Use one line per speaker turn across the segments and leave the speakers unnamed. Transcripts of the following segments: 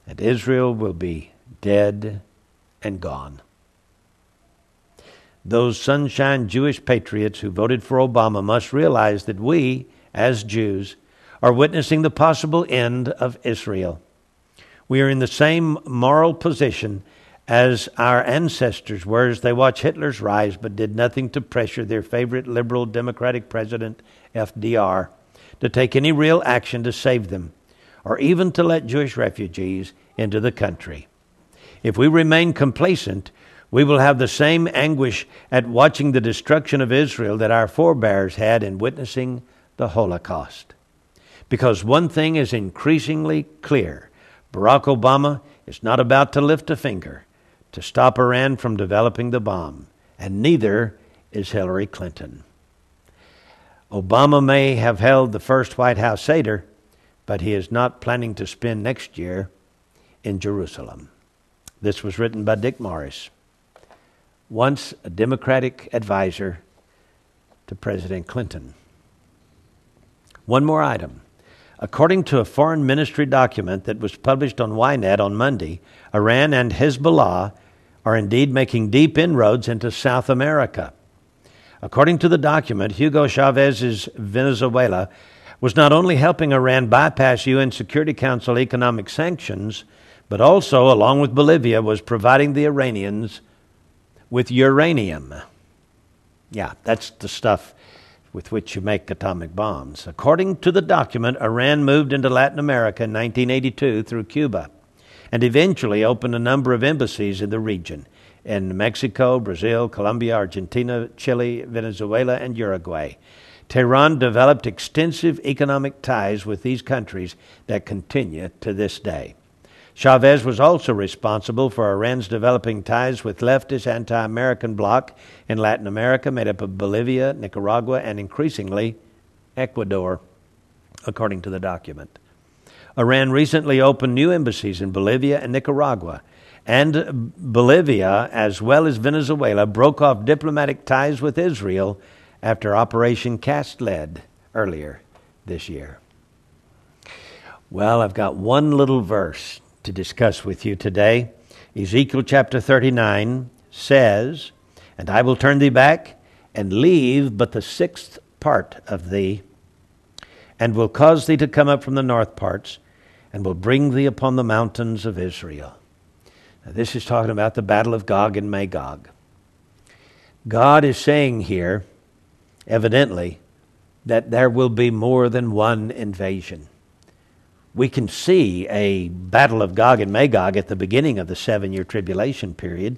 and Israel will be dead and gone. Those sunshine Jewish patriots who voted for Obama must realize that we, as Jews, are witnessing the possible end of Israel. We are in the same moral position as our ancestors were as they watched Hitler's rise but did nothing to pressure their favorite liberal Democratic president, FDR, to take any real action to save them, or even to let Jewish refugees into the country. If we remain complacent, we will have the same anguish at watching the destruction of Israel that our forebears had in witnessing the Holocaust. Because one thing is increasingly clear: Barack Obama is not about to lift a finger to stop Iran from developing the bomb, and neither is Hillary Clinton. Obama may have held the first White House Seder, but he is not planning to spend next year in Jerusalem. This was written by Dick Morris, once a Democratic advisor to President Clinton. One more item. According to a foreign ministry document that was published on Ynet on Monday, Iran and Hezbollah are indeed making deep inroads into South America. According to the document, Hugo Chávez's Venezuela was not only helping Iran bypass UN Security Council economic sanctions, but also, along with Bolivia, was providing the Iranians with uranium. Yeah, that's the stuff with which you make atomic bombs. According to the document, Iran moved into Latin America in 1982 through Cuba and eventually opened a number of embassies in the region in Mexico, Brazil, Colombia, Argentina, Chile, Venezuela, and Uruguay. Tehran developed extensive economic ties with these countries that continue to this day. Chavez was also responsible for Iran's developing ties with leftist anti-American bloc in Latin America, made up of Bolivia, Nicaragua, and increasingly Ecuador, according to the document. Iran recently opened new embassies in Bolivia and Nicaragua, and Bolivia, as well as Venezuela, broke off diplomatic ties with Israel after Operation Cast Lead earlier this year. Well, I've got one little verse to discuss with you today. Ezekiel chapter 39 says, "And I will turn thee back, and leave but the sixth part of thee, and will cause thee to come up from the north parts, and will bring thee upon the mountains of Israel." Now, this is talking about the battle of Gog and Magog. God is saying here, evidently, that there will be more than one invasion. We can see a battle of Gog and Magog at the beginning of the 7-year tribulation period.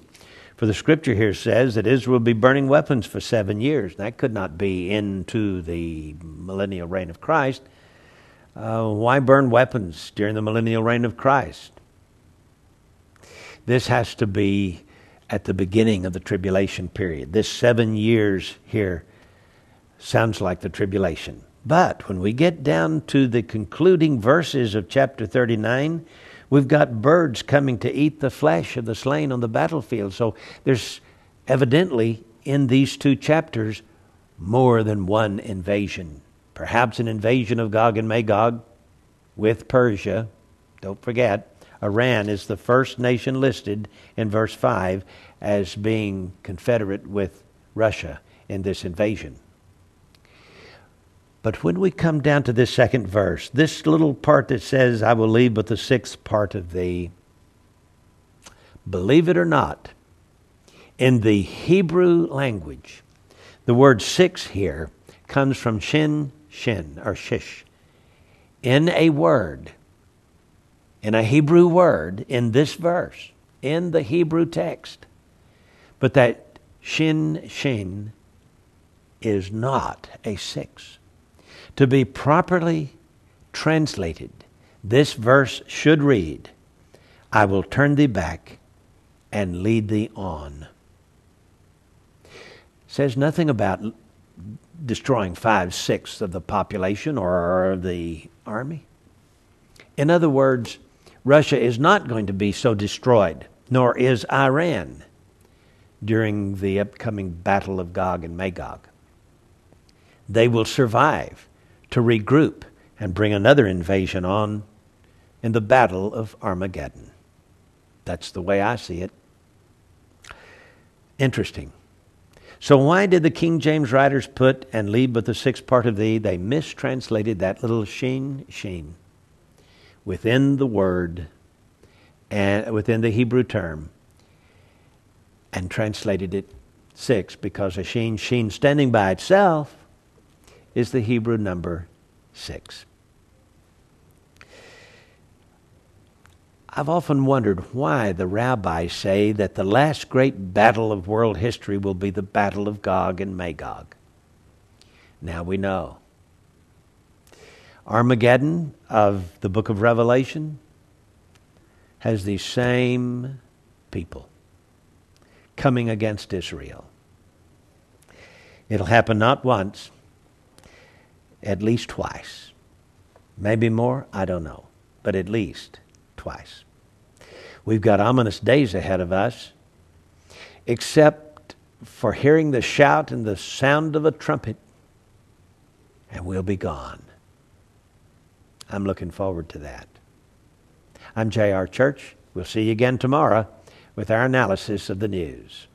For the scripture here says that Israel will be burning weapons for 7 years. That could not be into the millennial reign of Christ. Why burn weapons during the millennial reign of Christ? This has to be at the beginning of the tribulation period. This 7 years here sounds like the tribulation. But when we get down to the concluding verses of chapter 39, we've got birds coming to eat the flesh of the slain on the battlefield. So there's evidently in these 2 chapters more than one invasion. Perhaps an invasion of Gog and Magog with Persia. Don't forget, Iran is the first nation listed in verse 5 as being confederate with Russia in this invasion. But when we come down to this second verse, this little part that says, "I will leave but the sixth part of thee," believe it or not, in the Hebrew language, the word six here comes from shin, or shish. In a word, in a Hebrew word, in this verse, in the Hebrew text. But that shin is not a 6. To be properly translated, this verse should read, "I will turn thee back and lead thee on." It says nothing about destroying 5/6 of the population or the army. In other words, Russia is not going to be so destroyed, nor is Iran during the upcoming battle of Gog and Magog. They will survive to regroup and bring another invasion on in the battle of Armageddon. That's the way I see it. Interesting. So why did the King James writers put, and leave but the sixth part of thee? They mistranslated that little sheen within the word and within the Hebrew term and translated it six, because a sheen standing by itself is the Hebrew number 6. I've often wondered why the rabbis say that the last great battle of world history will be the battle of Gog and Magog. Now we know. Armageddon of the book of Revelation has these same people coming against Israel. It'll happen not once, at least twice. Maybe more, I don't know, but at least twice. We've got ominous days ahead of us, except for hearing the shout and the sound of a trumpet, and we'll be gone. I'm looking forward to that. I'm J.R. Church. We'll see you again tomorrow with our analysis of the news.